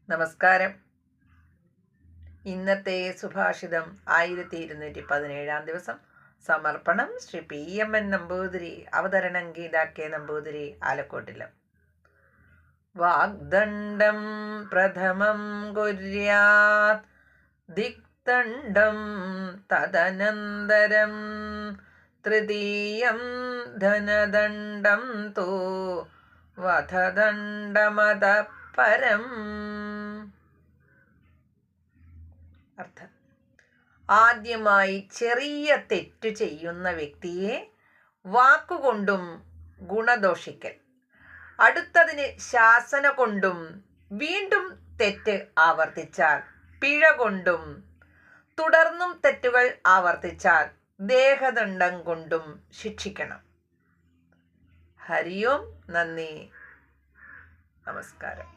നമസ്കാരം. ഇന്നത്തെ സുഭാഷിതം 1217 ദിവസം. സമർപ്പണം ശ്രീ PMN നമ്പൂതിരി. അവതരണം ഗീതാ K നമ്പൂതിരി, ആലക്കോട്ടിലും. വാഗ്ദണ്ഡം പ്രഥമം കുര്യാത് ദിക്ദണ്ഡം തദനന്തരം തൃതീയം ധനദണ്ഡം തോ വധദണ്ഡമതഃ പരം. അർത്ഥം: ആദ്യമായി ചെറിയ തെറ്റു ചെയ്യുന്ന വ്യക്തിയെ വാക്കുകൊണ്ടും ഗുണദോഷിക്കൽ, അടുത്തതിന് ശാസന കൊണ്ടും, വീണ്ടും തെറ്റ് ആവർത്തിച്ചാൽ പിഴ കൊണ്ടും, തുടർന്നും തെറ്റുകൾ ആവർത്തിച്ചാൽ ദേഹദണ്ഡം കൊണ്ടും ശിക്ഷിക്കണം. ഹരി ഓം. നന്ദി. നമസ്കാരം.